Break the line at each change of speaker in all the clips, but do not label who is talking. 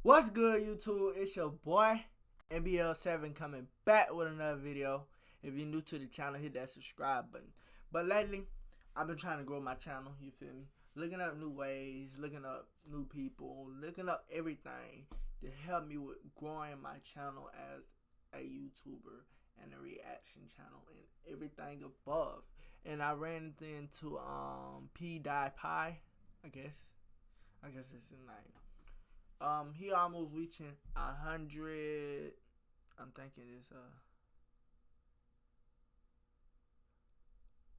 What's good, YouTube? It's your boy NBLSEVEN coming back with another video. If you're new to the channel, hit that subscribe button. But lately, I've been trying to grow my channel, you feel me? Looking up new ways, looking up new people, looking up everything to help me with growing my channel as a YouTuber and a reaction channel and everything above. And I ran into PewDiePie, I guess it's his name. He almost reaching 100. I'm thinking it's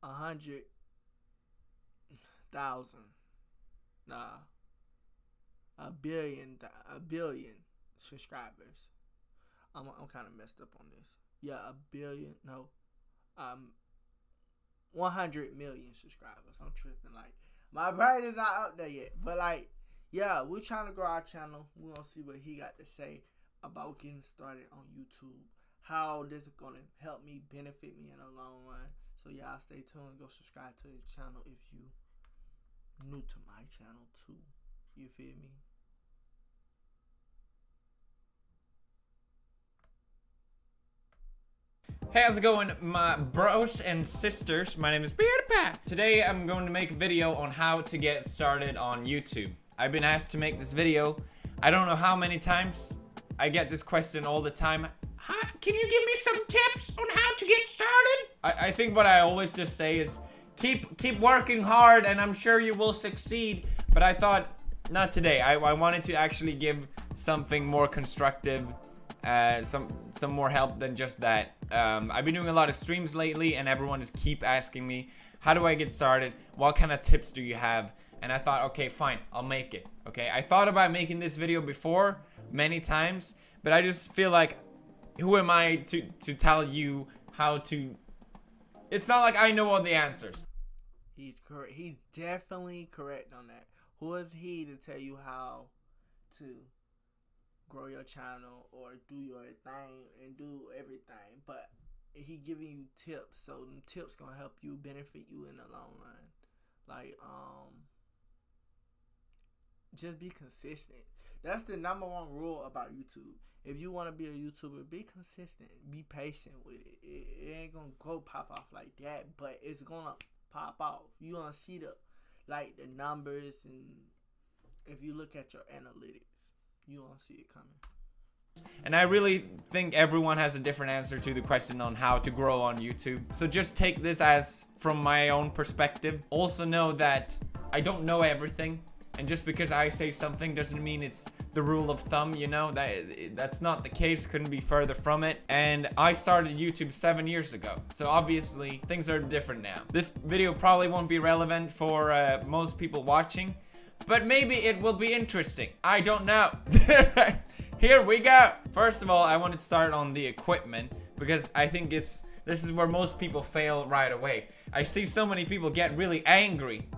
100,000. Nah, a billion subscribers. I'm kind of messed up on this. Yeah, a billion. No, 100 million subscribers. I'm tripping. Like, my brain is not up there yet, but like, yeah, we're trying to grow our channel. We're going to see what he got to say about getting started on YouTube. How this is going to help me, benefit me in the long run. So y'all stay tuned. Go subscribe to his channel if you new to my channel too. You feel me?
Hey, how's it going, my bros and sisters? My name is PewDiePie. Today I'm going to make a video on how to get started on YouTube. I've been asked to make this video. I don't know how many times. I get this question all the time. Can you give me some tips on how to get started? I think what I always just say is keep working hard and I'm sure you will succeed. But I thought, not today. I wanted to actually give something more constructive, some more help than just that. I've been doing a lot of streams lately and everyone is keep asking me, how do I get started? What kind of tips do you have? And I thought, okay, fine, I'll make it. Okay, I thought about making this video before many times, but I just feel like, who am I to tell you how to? It's not like I know all the answers.
He's correct. He's definitely correct on that. Who is he to tell you how to grow your channel or do your thing and do everything? But he giving you tips, so them tips gonna help you, benefit you in the long run. Like, just be consistent. That's the #1 rule about YouTube. If you want to be a YouTuber, be consistent. Be patient with it. It ain't gonna go pop off like that, but it's gonna pop off. You gonna see the numbers, and if you look at your analytics, you gonna see it coming.
And I really think everyone has a different answer to the question on how to grow on YouTube. So just take this as from my own perspective. Also know that I don't know everything. And just because I say something doesn't mean it's the rule of thumb, you know? That's not the case, couldn't be further from it. And I started YouTube 7 years ago. So obviously, things are different now. This video probably won't be relevant for most people watching, but maybe it will be interesting. I don't know. Here we go. First of all, I want to start on the equipment because I think this is where most people fail right away. I see so many people get really angry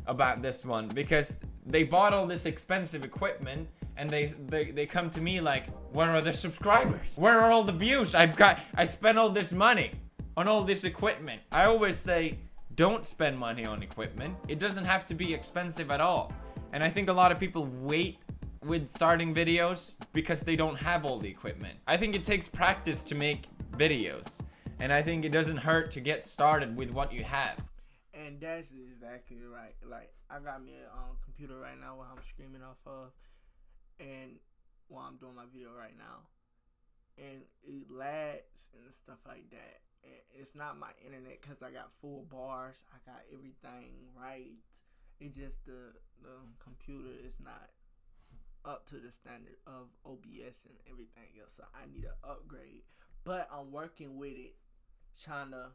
about this one because they bought all this expensive equipment and they come to me like, where are the subscribers? Where are all the views? I spent all this money on all this equipment. I always say, don't spend money on equipment. It doesn't have to be expensive at all. And I think a lot of people wait with starting videos because they don't have all the equipment. I think it takes practice to make videos. And I think it doesn't hurt to get started with what you have.
And that's exactly right. Like, I got me a computer right now where I'm streaming off of, and while I'm doing my video right now, and it lags and stuff like that. And it's not my internet because I got full bars. I got everything right. It's just the computer is not up to the standard of OBS and everything else. So I need an upgrade. But I'm working with it, trying to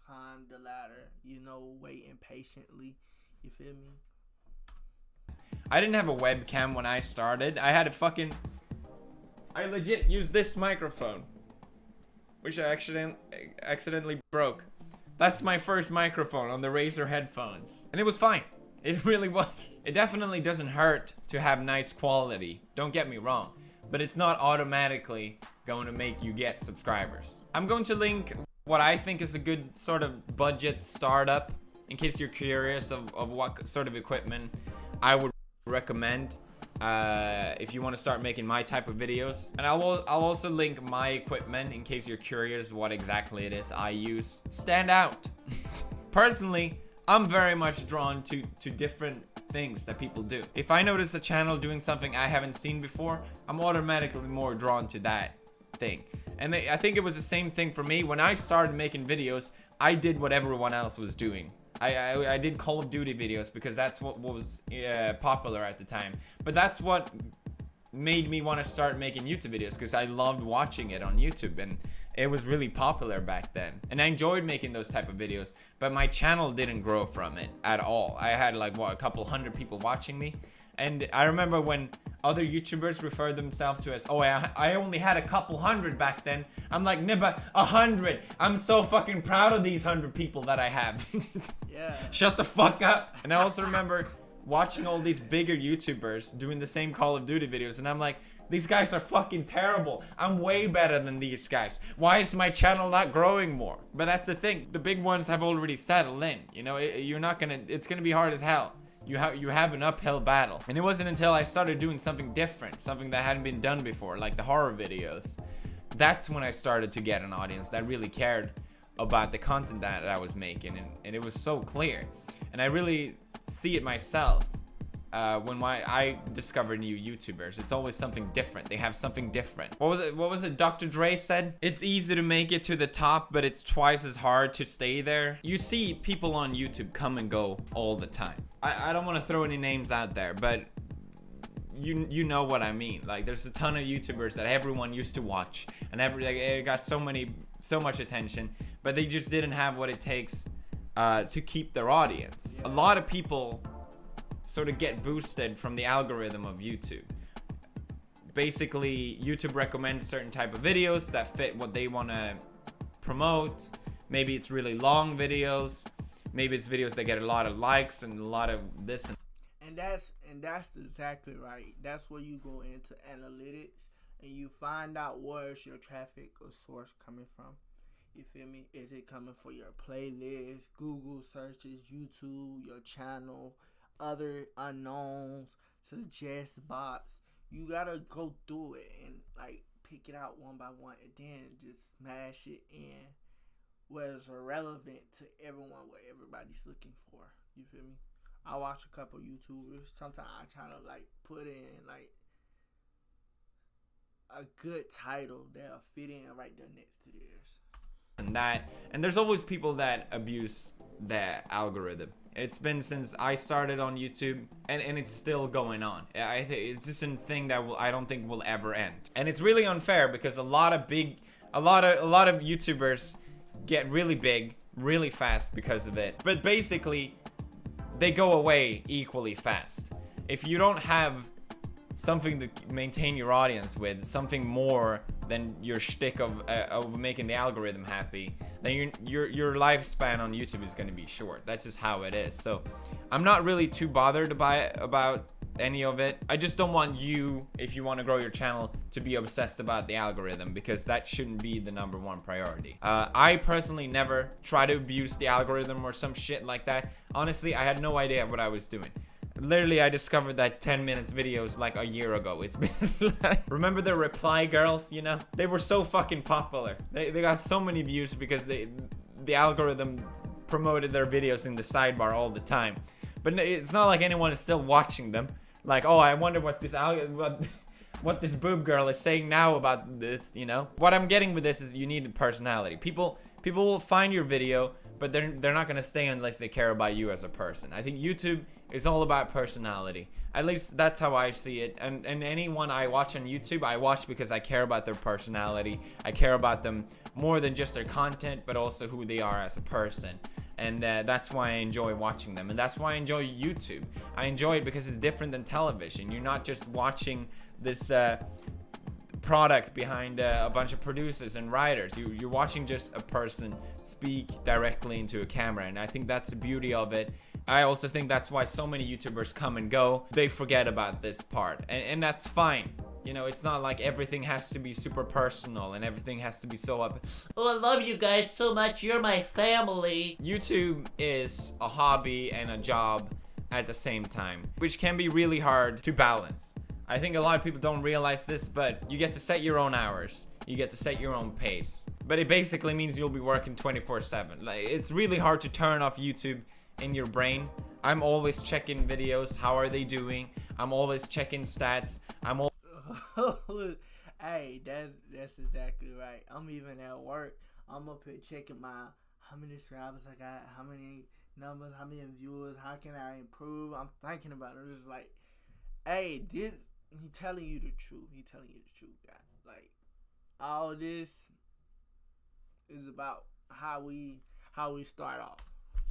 climb the ladder, you know, waiting patiently. You feel me?
I didn't have a webcam when I started. I had I legit used this microphone, which I accidentally broke. That's my first microphone on the Razer headphones, and it was fine. It really was. It definitely doesn't hurt to have nice quality, don't get me wrong, but it's not automatically going to make you get subscribers. I'm going to link what I think is a good sort of budget startup in case you're curious of what sort of equipment I would recommend. if you want to start making my type of videos. And I'll also link my equipment in case you're curious what exactly it is I use. Stand out. Personally, I'm very much drawn to different things that people do. If I notice a channel doing something I haven't seen before, I'm automatically more drawn to that thing. And I think it was the same thing for me. When I started making videos, I did what everyone else was doing. I did Call of Duty videos because that's what was popular at the time. But that's what made me want to start making YouTube videos, because I loved watching it on YouTube, and it was really popular back then. And I enjoyed making those type of videos, but my channel didn't grow from it at all. I had like, what, a couple hundred people watching me. And I remember when other YouTubers referred themselves to as, oh, I only had a couple hundred back then. I'm like, nah, but 100. I'm so fucking proud of these 100 people that I have.
Yeah.
Shut the fuck up. And I also remember watching all these bigger YouTubers doing the same Call of Duty videos, and I'm like, these guys are fucking terrible. I'm way better than these guys. Why is my channel not growing more? But that's the thing. The big ones have already settled in. You know, you're not gonna, it's gonna be hard as hell. You have an uphill battle. And it wasn't until I started doing something different, something that hadn't been done before, like the horror videos. That's when I started to get an audience that really cared about the content that I was making, and it was so clear. And I really see it myself when I discover new YouTubers. It's always something different. They have something different. What was it Dr. Dre said? It's easy to make it to the top, but it's twice as hard to stay there. You see people on YouTube come and go all the time. I don't want to throw any names out there, but you know what I mean. Like, there's a ton of YouTubers that everyone used to watch, and it got so much attention, but they just didn't have what it takes to keep their audience. A lot of people sort of get boosted from the algorithm of YouTube. Basically, YouTube recommends certain type of videos that fit what they want to promote. Maybe it's really long videos. Maybe it's videos that get a lot of likes and a lot of this.
And that's exactly right. That's where you go into analytics and you find out where's your traffic or source coming from. You feel me? Is it coming for your playlist, Google searches, YouTube, your channel, other unknowns, suggest box? You gotta go through it and like pick it out one by one, and then just smash it in where it's relevant to everyone, what everybody's looking for. You feel me? I watch a couple YouTubers. Sometimes I try to like put in like a good title that'll fit in right there next to theirs.
And there's always people that abuse that algorithm. It's been since I started on YouTube, and it's still going on. I think it's just a thing that I don't think will ever end. And it's really unfair because a lot of YouTubers get really big really fast because of it. But basically, they go away equally fast. If you don't have something to maintain your audience with, something more than your shtick of making the algorithm happy, then your lifespan on YouTube is going to be short. That's just how it is. So I'm not really too bothered about any of it. I just don't want you, if you want to grow your channel, to be obsessed about the algorithm, because that shouldn't be the #1 priority. I personally never try to abuse the algorithm or some shit like that. Honestly, I had no idea what I was doing. Literally, I discovered that 10 minutes videos like a year ago. It's been like, remember the reply girls, you know? They were so fucking popular. They got so many views because the algorithm promoted their videos in the sidebar all the time. But it's not like anyone is still watching them. Like, oh, I wonder what what this boob girl is saying now about this, you know? What I'm getting with this is you need personality. People will find your video, but they're not gonna stay unless they care about you as a person. I think YouTube is all about personality. At least that's how I see it. And anyone I watch on YouTube, I watch because I care about their personality. I care about them more than just their content, but also who they are as a person. And that's why I enjoy watching them. And that's why I enjoy YouTube. I enjoy it because it's different than television. You're not just watching this product behind a bunch of producers and writers. You're watching just a person speak directly into a camera, and I think that's the beauty of it. I also think that's why so many YouTubers come and go. They forget about this part, and that's fine. You know, it's not like everything has to be super personal and everything has to be so up. Oh, I love you guys so much. You're my family. YouTube is a hobby and a job at the same time, which can be really hard to balance. I think a lot of people don't realize this, but you get to set your own hours. You get to set your own pace. But it basically means you'll be working 24/7. Like, it's really hard to turn off YouTube in your brain. I'm always checking videos. How are they doing? I'm always checking stats.
Hey, that's exactly right. I'm even at work. I'm up here checking how many subscribers I got, how many numbers, how many viewers, how can I improve? I'm thinking about it. I'm just like, hey, he telling you the truth. He telling you the truth, guys. Like, all this is about how we start off.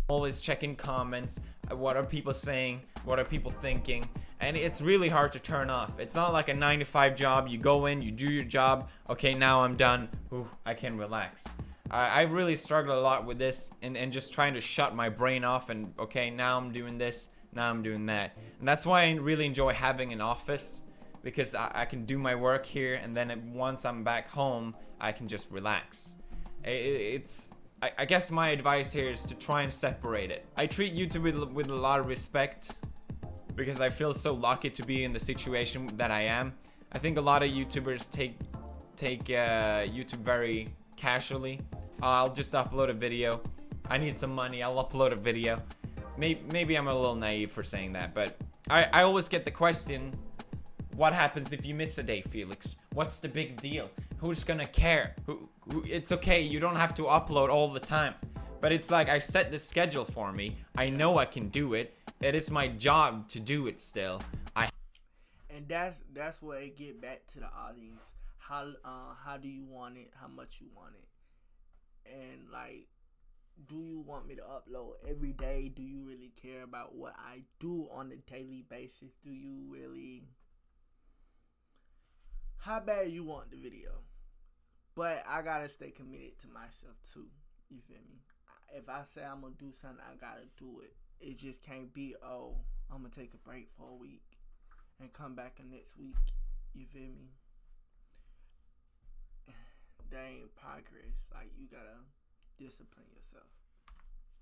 Always checking comments. What are people saying? What are people thinking? And it's really hard to turn off. It's not like a 9-to-5 job. You go in, you do your job. Okay, now I'm done. Ooh, I can relax. I really struggle a lot with this and just trying to shut my brain off and okay, now I'm doing this, now I'm doing that. And that's why I really enjoy having an office, because I can do my work here, and then once I'm back home, I can just relax. I guess my advice here is to try and separate it. I treat YouTube with a lot of respect because I feel so lucky to be in the situation that I am. I think a lot of YouTubers take YouTube very casually. I'll just upload a video. I need some money, I'll upload a video. Maybe I'm a little naive for saying that, but I always get the question, what happens if you miss a day, Felix? What's the big deal? Who's gonna care? It's okay, you don't have to upload all the time. But it's like, I set the schedule for me. I know I can do it. It is my job to do it still.
And that's where it get back to the audience. How do you want it? How much you want it? And like, do you want me to upload every day? Do you really care about what I do on a daily basis? Do you really? How bad you want the video? But I gotta stay committed to myself too. You feel me? If I say I'm gonna do something, I gotta do it. It just can't be, oh, I'm gonna take a break for a week and come back next week. You feel me? That ain't progress. Like, you gotta discipline yourself.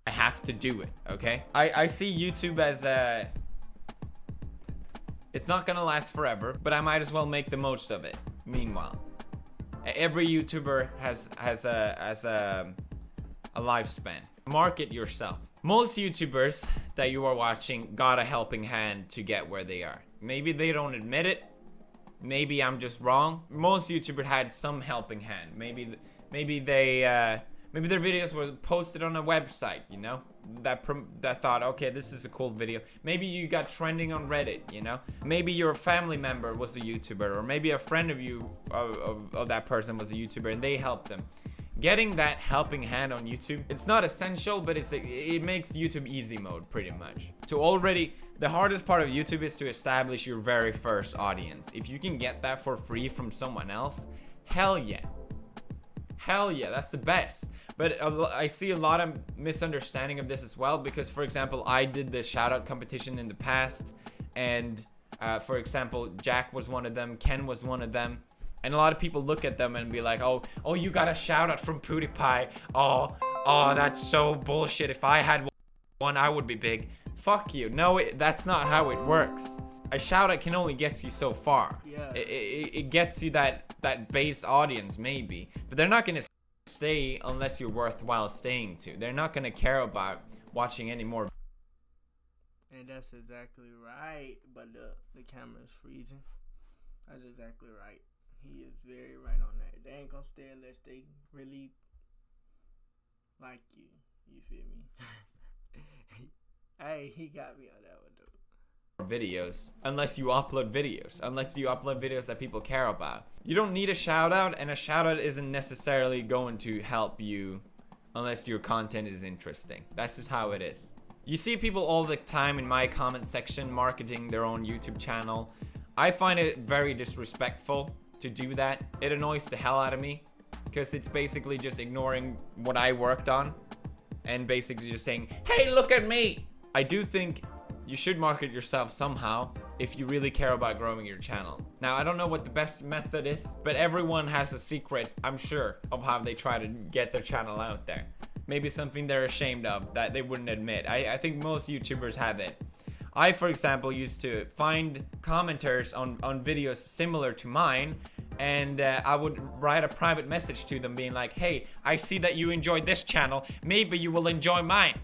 I have to do it, okay? I see YouTube as a... It's not gonna last forever, but I might as well make the most of it. Meanwhile, every YouTuber has a lifespan. Market yourself. Most YouTubers that you are watching got a helping hand to get where they are. Maybe they don't admit it. Maybe I'm just wrong. Most YouTubers had some helping hand. Maybe their videos were posted on a website, you know, that thought, okay, this is a cool video. Maybe you got trending on Reddit, you know. Maybe your family member was a YouTuber, or maybe a friend of you of that person was a YouTuber and they helped them. Getting that helping hand on YouTube, it's not essential, but it makes YouTube easy mode pretty much. The hardest part of YouTube is to establish your very first audience. If you can get that for free from someone else, hell yeah. Hell yeah, that's the best. But I see a lot of misunderstanding of this as well, because for example, I did the shoutout competition in the past, and for example, Jack was one of them, Ken was one of them, and a lot of people look at them and be like, oh, you got a shout out from PewDiePie. Oh, that's so bullshit. If I had one, I would be big. Fuck you. No, that's not how it works. A shout out can only get you so far.
Yeah.
It gets you that base audience maybe, but they're not gonna stay unless you're worthwhile staying to. They're not gonna care about watching any more.
And that's exactly right. But the camera is freezing. That's exactly right. He is very right on that. They ain't gonna stay unless they really like you. You feel me? Hey, he got me on that one though.
Videos, unless you upload videos that people care about. You don't need a shout out, and a shout out isn't necessarily going to help you unless your content is interesting. That's just how it is. You see people all the time in my comment section marketing their own YouTube channel. I find it very disrespectful to do that. It annoys the hell out of me, because it's basically just ignoring what I worked on and basically just saying, hey, look at me. I do think you should market yourself somehow if you really care about growing your channel. Now, I don't know what the best method is, but everyone has a secret, I'm sure, of how they try to get their channel out there. Maybe something they're ashamed of that they wouldn't admit. I think most YouTubers have it. I, for example, used to find commenters on videos similar to mine, and I would write a private message to them being like, hey, I see that you enjoyed this channel, maybe you will enjoy mine.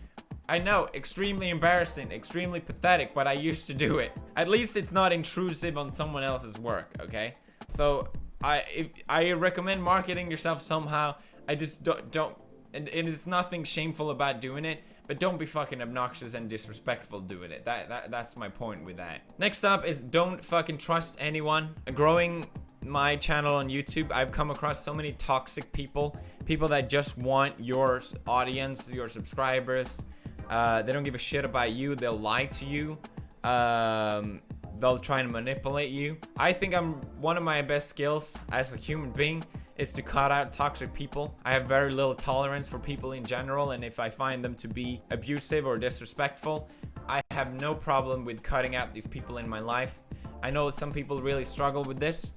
I know, extremely embarrassing, extremely pathetic, but I used to do it. At least it's not intrusive on someone else's work, okay? So I recommend marketing yourself somehow. I just don't and it's nothing shameful about doing it, but don't be fucking obnoxious and disrespectful doing it. That's my point with that. Next up is don't fucking trust anyone. Growing my channel on YouTube, I've come across so many toxic people that just want your audience, your subscribers. They don't give a shit about you. They'll lie to you. They'll try and manipulate you. I think one of my best skills as a human being is to cut out toxic people. I have very little tolerance for people in general, and if I find them to be abusive or disrespectful, I have no problem with cutting out these people in my life. I know some people really struggle with this,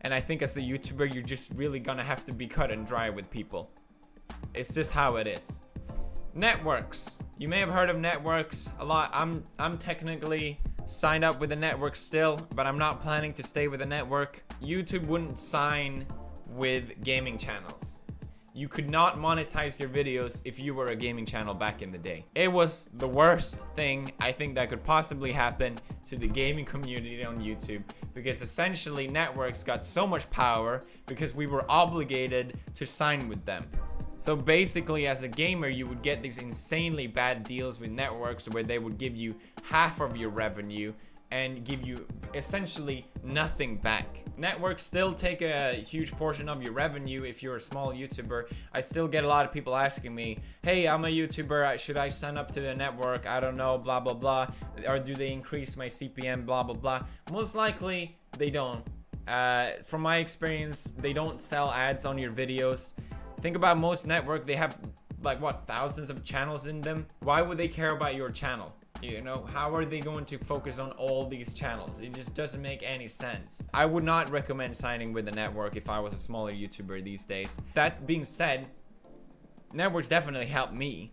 and I think as a YouTuber, you're just really gonna have to be cut and dry with people. It's just how it is. Networks. You may have heard of networks a lot. I'm technically signed up with a network still, but I'm not planning to stay with a network. YouTube wouldn't sign with gaming channels. You could not monetize your videos if you were a gaming channel back in the day. It was the worst thing I think that could possibly happen to the gaming community on YouTube, because essentially networks got so much power because we were obligated to sign with them. So basically, as a gamer, you would get these insanely bad deals with networks where they would give you half of your revenue and give you essentially nothing back. Networks still take a huge portion of your revenue if you're a small YouTuber. I still get a lot of people asking me, hey, I'm a YouTuber, should I sign up to a network? I don't know, blah, blah, blah. Or do they increase my CPM, blah, blah, blah. Most likely, they don't. From my experience, they don't sell ads on your videos. Think about most network, they have like what, thousands of channels in them. Why would they care about your channel? You know, how are they going to focus on all these channels? It just doesn't make any sense. I would not recommend signing with a network if I was a smaller YouTuber these days. That being said, networks definitely help me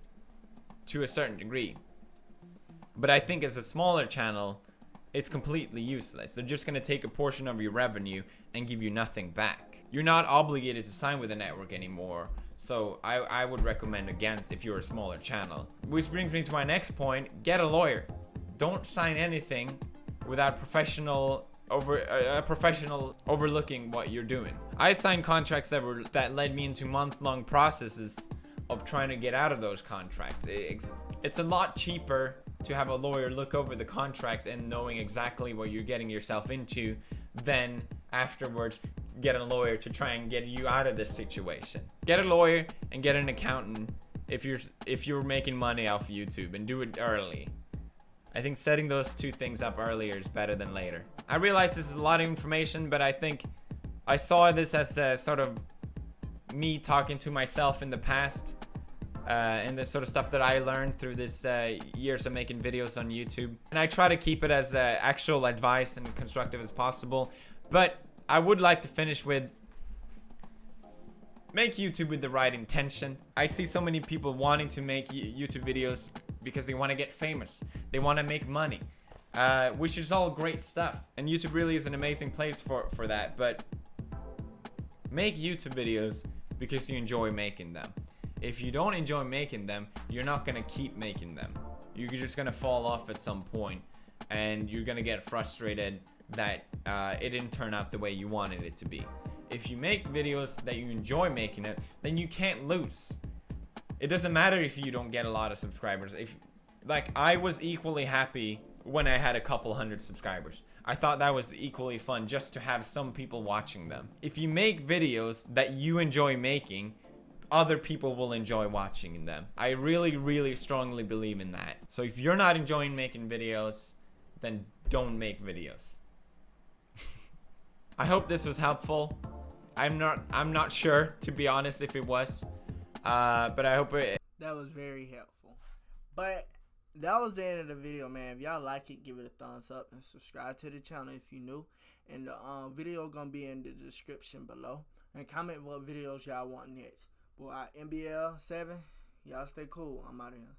to a certain degree. But I think as a smaller channel, it's completely useless. They're just going to take a portion of your revenue and give you nothing back. You're not obligated to sign with a network anymore. So I would recommend against if you're a smaller channel. Which brings me to my next point, get a lawyer. Don't sign anything without a professional overlooking what you're doing. I signed contracts that led me into month-long processes of trying to get out of those contracts. It's a lot cheaper to have a lawyer look over the contract and knowing exactly what you're getting yourself into than afterwards get a lawyer to try and get you out of this situation. Get a lawyer and get an accountant if you're making money off YouTube, and do it early. I think setting those two things up earlier is better than later. I realize this is a lot of information, but I think I saw this as a sort of me talking to myself in the past, and the sort of stuff that I learned through this years of making videos on YouTube. And I try to keep it as actual advice and constructive as possible. But I would like to finish with, make YouTube with the right intention. I see so many people wanting to make YouTube videos because they want to get famous. They want to make money, which is all great stuff. And YouTube really is an amazing place for that. But make YouTube videos because you enjoy making them. If you don't enjoy making them, you're not going to keep making them. You're just going to fall off at some point, and you're going to get frustrated that it didn't turn out the way you wanted it to be. If you make videos that you enjoy making it, then you can't lose. It doesn't matter if you don't get a lot of subscribers. Like, I was equally happy when I had a couple hundred subscribers. I thought that was equally fun just to have some people watching them. If you make videos that you enjoy making, other people will enjoy watching them. I really, really strongly believe in that. So if you're not enjoying making videos, then don't make videos. I hope this was helpful. I'm not sure, to be honest, if it was. But I hope it...
That was very helpful. But that was the end of the video, man. If y'all like it, give it a thumbs up and subscribe to the channel if you're new. And the video gonna be in the description below. And comment what videos y'all want next. Well, NBL7, y'all stay cool. I'm out of here.